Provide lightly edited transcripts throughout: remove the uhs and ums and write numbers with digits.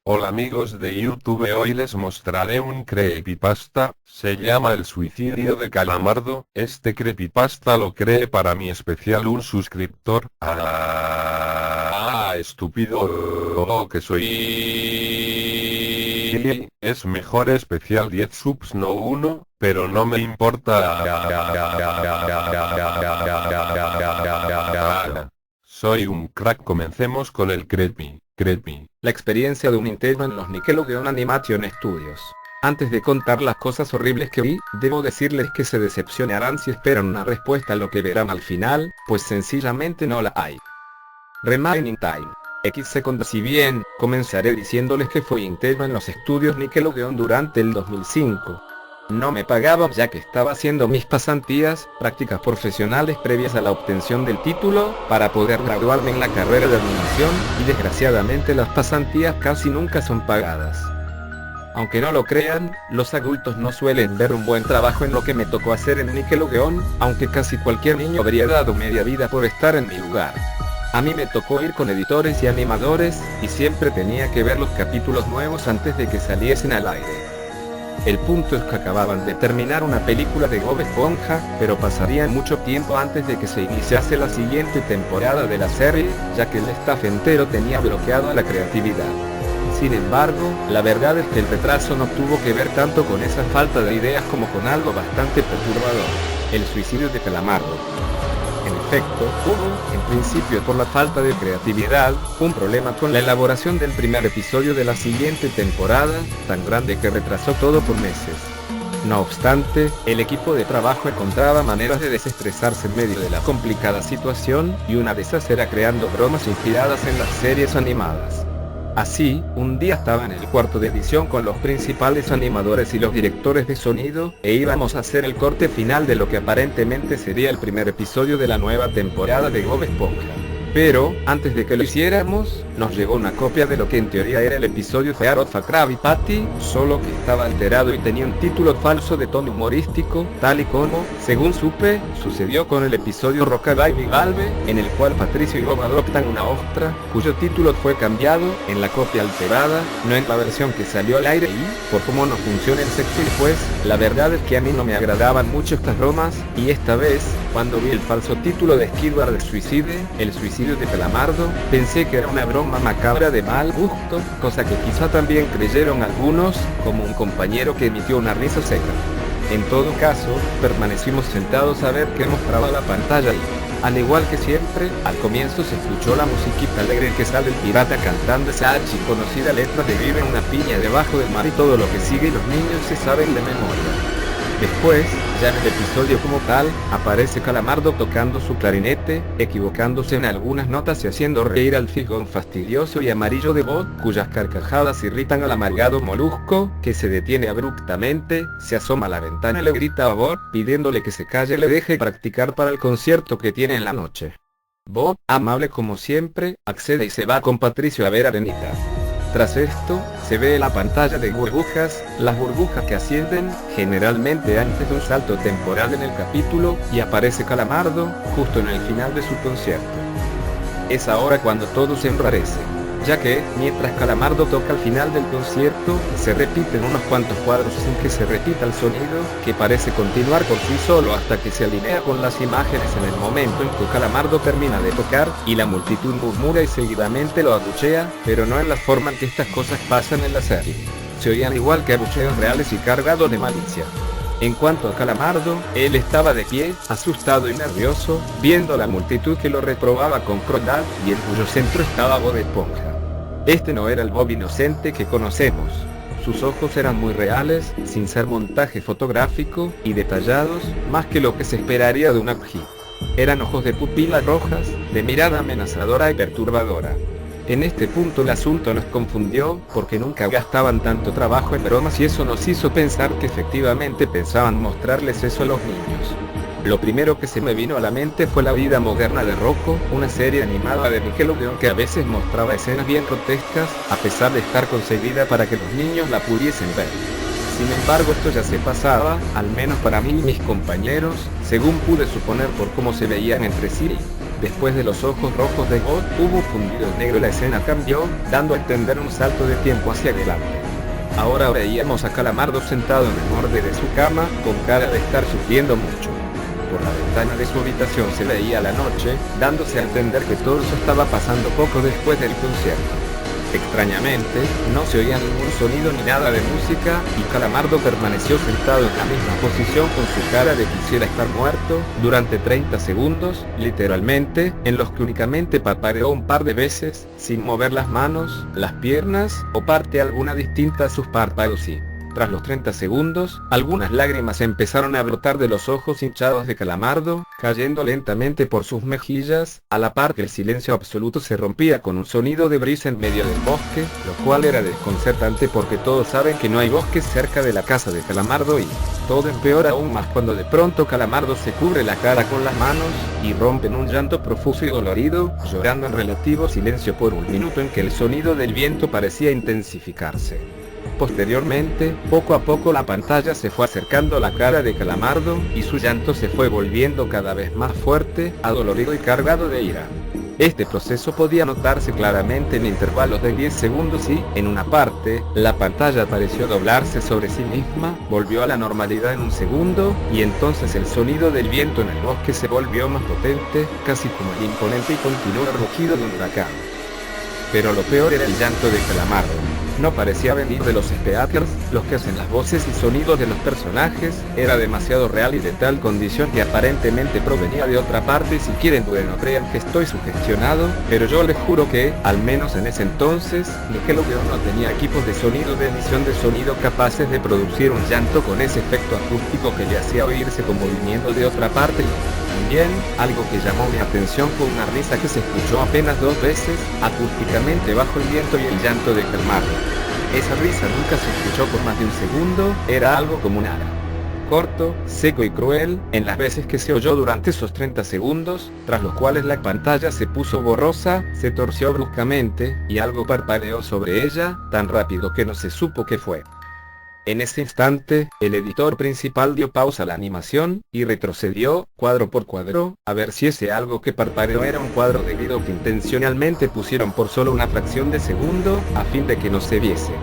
Hola amigos de YouTube, hoy les mostraré un creepypasta, se llama El suicidio de Calamardo. Este creepypasta lo cree para mi especial un suscriptor. Estúpido que soy. Es mejor especial 10 subs no 1, pero no me importa. Soy un crack, comencemos con el creepy. La experiencia de un interno en los Nickelodeon Animation Studios. Antes de contar las cosas horribles que vi, debo decirles que se decepcionarán si esperan una respuesta a lo que verán al final, pues sencillamente no la hay. Remaining Time. X segundos. Si bien, comenzaré diciéndoles que fui interno en los estudios Nickelodeon durante el 2005. No me pagaban ya que estaba haciendo mis pasantías, prácticas profesionales previas a la obtención del título, para poder graduarme en la carrera de animación, y desgraciadamente las pasantías casi nunca son pagadas. Aunque no lo crean, los adultos no suelen ver un buen trabajo en lo que me tocó hacer en Nickelodeon, aunque casi cualquier niño habría dado media vida por estar en mi lugar. A mí me tocó ir con editores y animadores, y siempre tenía que ver los capítulos nuevos antes de que saliesen al aire. El punto es que acababan de terminar una película de Bob Esponja, pero pasaría mucho tiempo antes de que se iniciase la siguiente temporada de la serie, ya que el staff entero tenía bloqueado la creatividad. Sin embargo, la verdad es que el retraso no tuvo que ver tanto con esa falta de ideas como con algo bastante perturbador: el suicidio de Calamardo. En efecto, hubo, en principio por la falta de creatividad, un problema con la elaboración del primer episodio de la siguiente temporada, tan grande que retrasó todo por meses. No obstante, el equipo de trabajo encontraba maneras de desestresarse en medio de la complicada situación, y una de esas era creando bromas inspiradas en las series animadas. Así, un día estaba en el cuarto de edición con los principales animadores y los directores de sonido, e íbamos a hacer el corte final de lo que aparentemente sería el primer episodio de la nueva temporada de Bob Esponja. Pero, antes de que lo hiciéramos, nos llegó una copia de lo que en teoría era el episodio Fear of a Krabby Patty, solo que estaba alterado y tenía un título falso de tono humorístico, tal y como, según supe, sucedió con el episodio Rockabye Valve, en el cual Patricio y Bob adoptan una ostra, cuyo título fue cambiado, en la copia alterada, no en la versión que salió al aire, y, por cómo no funciona el sexo, pues, la verdad es que a mí no me agradaban mucho estas bromas, y esta vez, cuando vi el falso título de Skidward el suicidio de Calamardo, pensé que era una broma macabra de mal gusto, cosa que quizá también creyeron algunos, como un compañero que emitió una risa seca. En todo caso, permanecimos sentados a ver qué mostraba la pantalla y, al igual que siempre, al comienzo se escuchó la musiquita alegre en que sale el pirata cantando esa archiconocida letra de "Vive una piña debajo del mar", y todo lo que sigue los niños se saben de memoria. Después, ya en el episodio como tal, aparece Calamardo tocando su clarinete, equivocándose en algunas notas y haciendo reír al figón fastidioso y amarillo de Bob, cuyas carcajadas irritan al amargado Molusco, que se detiene abruptamente, se asoma a la ventana y le grita a Bob, pidiéndole que se calle y le deje practicar para el concierto que tiene en la noche. Bob, amable como siempre, accede y se va con Patricio a ver a Arenita. Tras esto, se ve en la pantalla de burbujas, las burbujas que ascienden, generalmente antes de un salto temporal en el capítulo, y aparece Calamardo, justo en el final de su concierto. Es ahora cuando todo se enrarece, ya que, mientras Calamardo toca al final del concierto, se repiten unos cuantos cuadros sin que se repita el sonido, que parece continuar por sí solo hasta que se alinea con las imágenes en el momento en que Calamardo termina de tocar, y la multitud murmura y seguidamente lo abuchea, pero no en la forma en que estas cosas pasan en la serie. Se oían igual que abucheos reales y cargados de malicia. En cuanto a Calamardo, él estaba de pie, asustado y nervioso, viendo a la multitud que lo reprobaba con crueldad, y en cuyo centro estaba Bob Esponja. Este no era el Bob inocente que conocemos. Sus ojos eran muy reales, sin ser montaje fotográfico, y detallados, más que lo que se esperaría de una OG. Eran ojos de pupilas rojas, de mirada amenazadora y perturbadora. En este punto el asunto nos confundió, porque nunca gastaban tanto trabajo en bromas, y eso nos hizo pensar que efectivamente pensaban mostrarles eso a los niños. Lo primero que se me vino a la mente fue La vida moderna de Rocco, una serie animada de Nickelodeon que a veces mostraba escenas bien grotescas, a pesar de estar concebida para que los niños la pudiesen ver. Sin embargo, esto ya se pasaba, al menos para mí y mis compañeros, según pude suponer por cómo se veían entre sí. Después de los ojos rojos de God hubo fundido en negro, la escena cambió, dando a entender un salto de tiempo hacia adelante. Ahora veíamos a Calamardo sentado en el borde de su cama, con cara de estar sufriendo mucho. Por la ventana de su habitación se veía la noche, dándose a entender que todo eso estaba pasando poco después del concierto. Extrañamente, no se oía ningún sonido ni nada de música, y Calamardo permaneció sentado en la misma posición con su cara de quisiera estar muerto, durante 30 segundos, literalmente, en los que únicamente parpadeó un par de veces, sin mover las manos, las piernas, o parte alguna distinta a sus párpados y... Tras los 30 segundos, algunas lágrimas empezaron a brotar de los ojos hinchados de Calamardo, cayendo lentamente por sus mejillas, a la par que el silencio absoluto se rompía con un sonido de brisa en medio del bosque, lo cual era desconcertante porque todos saben que no hay bosques cerca de la casa de Calamardo y todo empeora aún más cuando de pronto Calamardo se cubre la cara con las manos, y rompe en un llanto profuso y dolorido, llorando en relativo silencio por un minuto en que el sonido del viento parecía intensificarse. Posteriormente, poco a poco la pantalla se fue acercando a la cara de Calamardo, y su llanto se fue volviendo cada vez más fuerte, adolorido y cargado de ira. Este proceso podía notarse claramente en intervalos de 10 segundos y, en una parte, la pantalla pareció doblarse sobre sí misma, volvió a la normalidad en un segundo, y entonces el sonido del viento en el bosque se volvió más potente, casi como el imponente y continuo rugido de un huracán. Pero lo peor era el llanto de Calamardo. No parecía venir de los speakers, los que hacen las voces y sonidos de los personajes, era demasiado real y de tal condición que aparentemente provenía de otra parte. Si quieren no crean que estoy sugestionado, pero yo les juro que, al menos en ese entonces, Nickelodeon no tenía equipos de sonido de edición de sonido capaces de producir un llanto con ese efecto acústico que le hacía oírse como viniendo de otra parte. También, algo que llamó mi atención fue una risa que se escuchó apenas 2 veces, acústicamente bajo el viento y el llanto de Calamardo. Esa risa nunca se escuchó por más de un segundo, era algo como un ara. Corto, seco y cruel, en las veces que se oyó durante esos 30 segundos, tras los cuales la pantalla se puso borrosa, se torció bruscamente, y algo parpadeó sobre ella, tan rápido que no se supo qué fue. En ese instante, el editor principal dio pausa a la animación, y retrocedió, cuadro por cuadro, a ver si ese algo que parpadeó era un cuadro de video que intencionalmente pusieron por solo una fracción de segundo, a fin de que no se viese.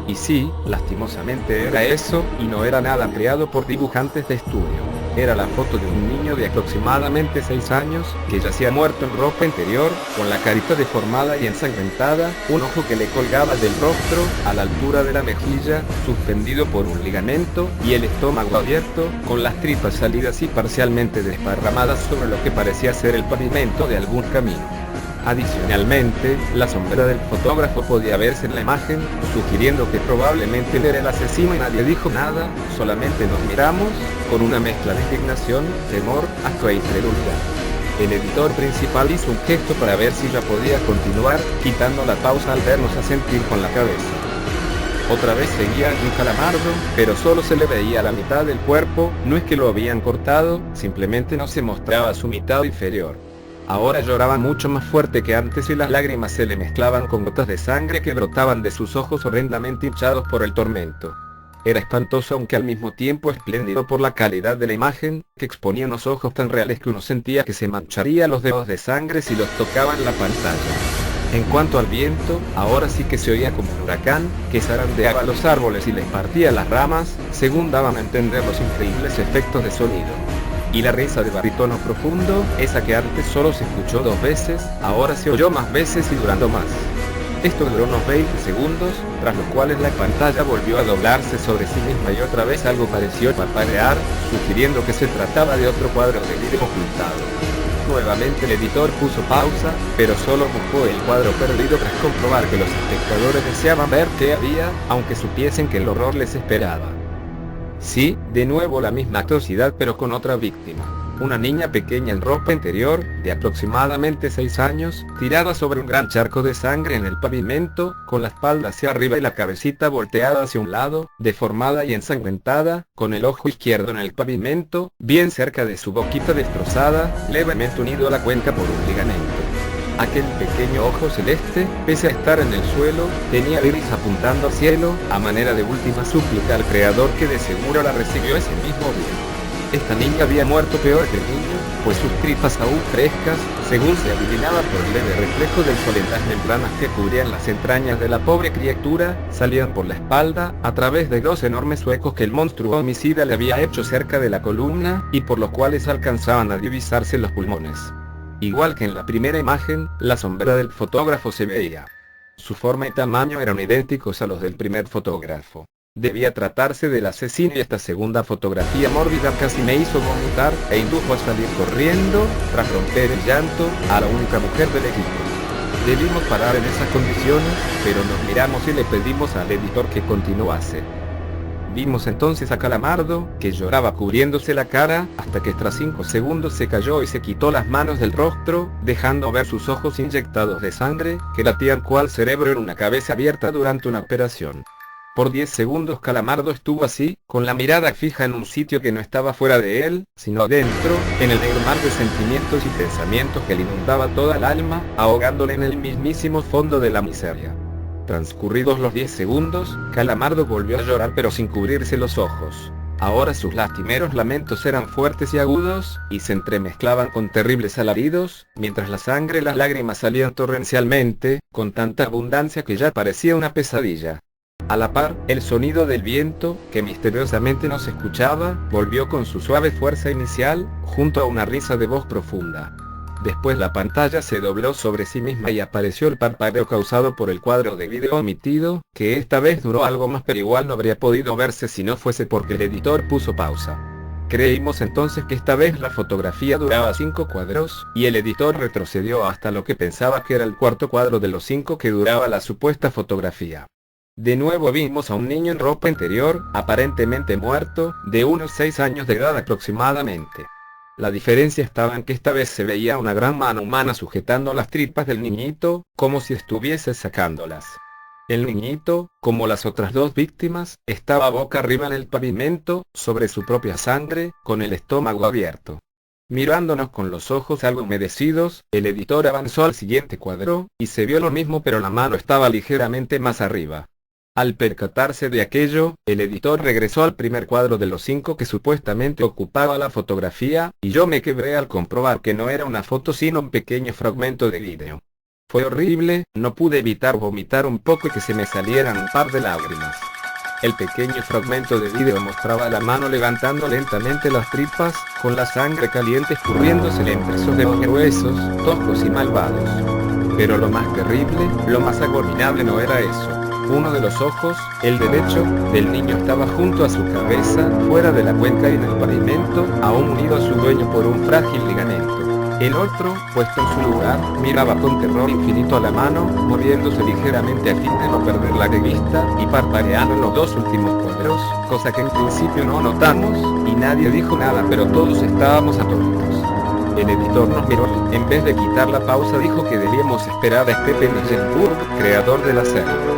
Y sí, lastimosamente era eso, y no era nada creado por dibujantes de estudio. Era la foto de un niño de aproximadamente 6 años, que yacía muerto en ropa interior, con la carita deformada y ensangrentada, un ojo que le colgaba del rostro, a la altura de la mejilla, suspendido por un ligamento, y el estómago abierto, con las tripas salidas y parcialmente desparramadas sobre lo que parecía ser el pavimento de algún camino. Adicionalmente, la sombra del fotógrafo podía verse en la imagen, sugiriendo que probablemente él era el asesino y nadie dijo nada, solamente nos miramos, con una mezcla de indignación, temor, asco e incredulidad. El editor principal hizo un gesto para ver si ya podía continuar, quitando la pausa al vernos asentir con la cabeza. Otra vez seguía allí Calamardo, pero solo se le veía la mitad del cuerpo, no es que lo habían cortado, simplemente no se mostraba su mitad inferior. Ahora lloraba mucho más fuerte que antes y las lágrimas se le mezclaban con gotas de sangre que brotaban de sus ojos horrendamente hinchados por el tormento. Era espantoso aunque al mismo tiempo espléndido por la calidad de la imagen, que exponía unos ojos tan reales que uno sentía que se mancharía los dedos de sangre si los tocaba en la pantalla. En cuanto al viento, ahora sí que se oía como un huracán, que zarandeaba los árboles y les partía las ramas, según daban a entender los increíbles efectos de sonido. Y la risa de barítono profundo, esa que antes solo se escuchó 2 veces, ahora se oyó más veces y durando más. Esto duró unos 20 segundos, tras los cuales la pantalla volvió a doblarse sobre sí misma y otra vez algo pareció parpadear, sugiriendo que se trataba de otro cuadro de video ocultado. Nuevamente el editor puso pausa, pero solo buscó el cuadro perdido tras comprobar que los espectadores deseaban ver qué había, aunque supiesen que el horror les esperaba. Sí, de nuevo la misma atrocidad pero con otra víctima. Una niña pequeña en ropa interior, de aproximadamente 6 años, tirada sobre un gran charco de sangre en el pavimento, con la espalda hacia arriba y la cabecita volteada hacia un lado, deformada y ensangrentada, con el ojo izquierdo en el pavimento, bien cerca de su boquita destrozada, levemente unido a la cuenca por un ligamento. Aquel pequeño ojo celeste, pese a estar en el suelo, tenía el iris apuntando al cielo, a manera de última súplica al creador que de seguro la recibió ese mismo día. Esta niña había muerto peor que el niño, pues sus tripas aún frescas, Según se adivinaba por el leve reflejo del sol en las membranas que cubrían las entrañas de la pobre criatura, salían por la espalda, a través de dos enormes huecos que el monstruo homicida le había hecho cerca de la columna, y por los cuales alcanzaban a divisarse los pulmones. Igual que en la primera imagen, la sombra del fotógrafo se veía. Su forma y tamaño eran idénticos a los del primer fotógrafo. Debía tratarse del asesino y esta segunda fotografía mórbida casi me hizo vomitar e indujo a salir corriendo, tras romper el llanto, a la única mujer del equipo. Debimos parar en esas condiciones, pero nos miramos y le pedimos al editor que continuase. Vimos entonces a Calamardo, que lloraba cubriéndose la cara, hasta que tras 5 segundos se cayó y se quitó las manos del rostro, dejando ver sus ojos inyectados de sangre, que latían cual cerebro en una cabeza abierta durante una operación. Por 10 segundos Calamardo estuvo así, con la mirada fija en un sitio que no estaba fuera de él, sino dentro, en el negro mar de sentimientos y pensamientos que le inundaba toda el alma, ahogándole en el mismísimo fondo de la miseria. Transcurridos los 10 segundos, Calamardo volvió a llorar pero sin cubrirse los ojos. Ahora sus lastimeros lamentos eran fuertes y agudos, y se entremezclaban con terribles alaridos, mientras la sangre y las lágrimas salían torrencialmente, con tanta abundancia que ya parecía una pesadilla. A la par, el sonido del viento, que misteriosamente no se escuchaba, volvió con su suave fuerza inicial, junto a una risa de voz profunda. Después la pantalla se dobló sobre sí misma y apareció el parpadeo causado por el cuadro de vídeo omitido, que esta vez duró algo más pero igual no habría podido verse si no fuese porque el editor puso pausa. Creímos entonces que esta vez la fotografía duraba 5 cuadros, y el editor retrocedió hasta lo que pensaba que era el cuarto cuadro de los 5 que duraba la supuesta fotografía. De nuevo vimos a un niño en ropa interior, aparentemente muerto, de unos 6 años de edad aproximadamente. La diferencia estaba en que esta vez se veía una gran mano humana sujetando las tripas del niñito, como si estuviese sacándolas. El niñito, como las otras dos víctimas, estaba boca arriba en el pavimento, sobre su propia sangre, con el estómago abierto. Mirándonos con los ojos algo humedecidos, el editor avanzó al siguiente cuadro, y se vio lo mismo pero la mano estaba ligeramente más arriba. Al percatarse de aquello, el editor regresó al primer cuadro de los 5 que supuestamente ocupaba la fotografía, y yo me quebré al comprobar que no era una foto sino un pequeño fragmento de vídeo. Fue horrible, no pude evitar vomitar un poco y que se me salieran un par de lágrimas. El pequeño fragmento de vídeo mostraba a la mano levantando lentamente las tripas, con la sangre caliente escurriéndosele entre esos dedos gruesos, toscos y malvados. Pero lo más terrible, lo más abominable no era eso. Uno de los ojos, el derecho, del niño estaba junto a su cabeza, fuera de la cuenca y en el pavimento, aún unido a su dueño por un frágil ligamento. El otro, puesto en su lugar, miraba con terror infinito a la mano, moviéndose ligeramente a fin de no perder la de vista, y parpadeando en los 2 últimos cuadros, cosa que en principio no notamos, y nadie dijo nada pero todos estábamos atónitos. El editor nos miró, en vez de quitar la pausa dijo que debíamos esperar a Stephen Hillenburg, creador de la serie.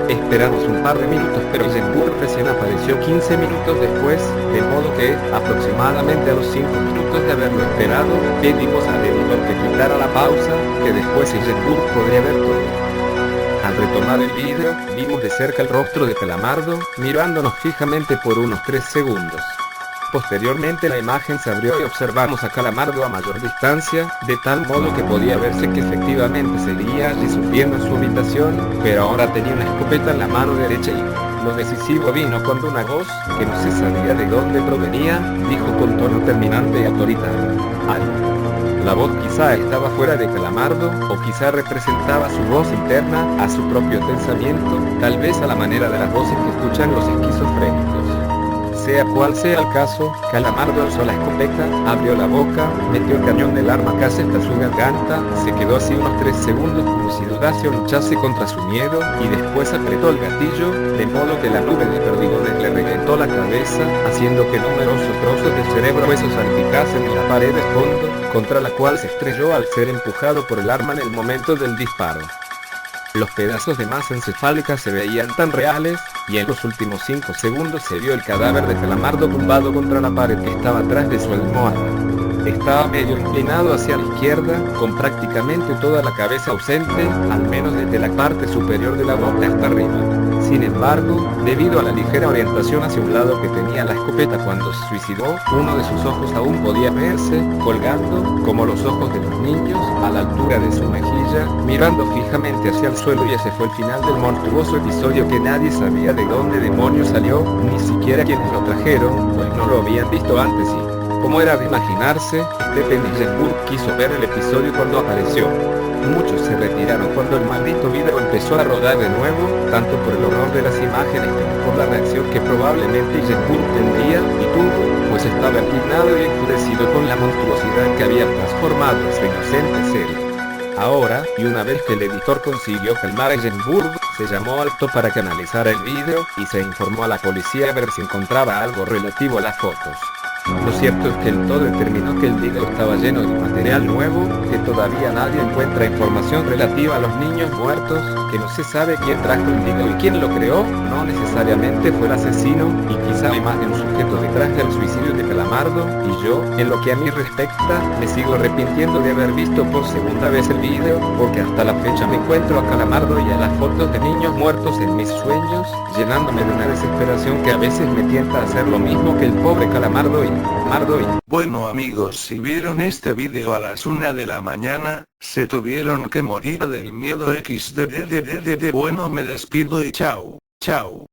Esperamos un par de minutos pero Hillenburg recién apareció 15 minutos después, de modo que, aproximadamente a los 5 minutos de haberlo esperado, pedimos al editor que quitara la pausa, que después Hillenburg podría ver todo. Al retomar el vídeo, vimos de cerca el rostro de Calamardo, mirándonos fijamente por unos 3 segundos. Posteriormente la imagen se abrió y observamos a Calamardo a mayor distancia, de tal modo que podía verse que efectivamente seguía allí sufriendo en su habitación, pero ahora tenía una escopeta en la mano derecha y lo decisivo vino cuando una voz, que no se sabía de dónde provenía, dijo con tono terminante y autoritario: «Algo». La voz quizá estaba fuera de Calamardo, o quizá representaba su voz interna, a su propio pensamiento, tal vez a la manera de las voces que escuchan los esquizofrénicos. Sea cual sea el caso, Calamardo alzó la escopeta, abrió la boca, metió el cañón del arma casi hasta su garganta, se quedó así unos 3 segundos como si dudase o luchase contra su miedo, y después apretó el gatillo, de modo que la nube de perdigones le reventó la cabeza, haciendo que numerosos trozos de cerebro huesos salpicasen en la pared de fondo, contra la cual se estrelló al ser empujado por el arma en el momento del disparo. Los pedazos de masa encefálica se veían tan reales, y en los últimos 5 segundos se vio el cadáver de Calamardo tumbado contra la pared que estaba atrás de su almohada. Estaba medio inclinado hacia la izquierda, con prácticamente toda la cabeza ausente, al menos desde la parte superior de la boca hasta arriba. Sin embargo, debido a la ligera orientación hacia un lado que tenía la escopeta cuando se suicidó, uno de sus ojos aún podía verse, colgando, como los ojos de los niños, a la altura de su mejilla, mirando fijamente hacia el suelo, y ese fue el final del monstruoso episodio que nadie sabía de dónde demonios salió, ni siquiera quienes lo trajeron, pues no lo habían visto antes y, como era de imaginarse, Stephen Hillenburg quiso ver el episodio cuando apareció. Muchos se retiraron cuando el maldito video empezó a rodar de nuevo, tanto por el horror de las imágenes como por la reacción que probablemente Hillenburg tendría y tuvo, pues estaba indignado y enfurecido con la monstruosidad que había transformado a su inocente serie. Ahora, y una vez que el editor consiguió calmar a Hillenburg, se llamó alto para que analizara el video, y se informó a la policía a ver si encontraba algo relativo a las fotos. Lo cierto es que el todo determinó que el video estaba lleno de material nuevo, que todavía nadie encuentra información relativa a los niños muertos, que no se sabe quién trajo el video y quién lo creó, no necesariamente fue el asesino, y quizá hay más de un sujeto detrás del suicidio de Calamardo, y yo, en lo que a mí respecta, me sigo arrepintiendo de haber visto por segunda vez el video, porque hasta la fecha me encuentro a Calamardo y a las fotos de niños muertos en mis sueños, llenándome de una desesperación que a veces me tienta a hacer lo mismo que el pobre Calamardo y Bueno amigos, si vieron este video a las 1 de la mañana, se tuvieron que morir del miedo XD. Bueno, me despido y chao, chao.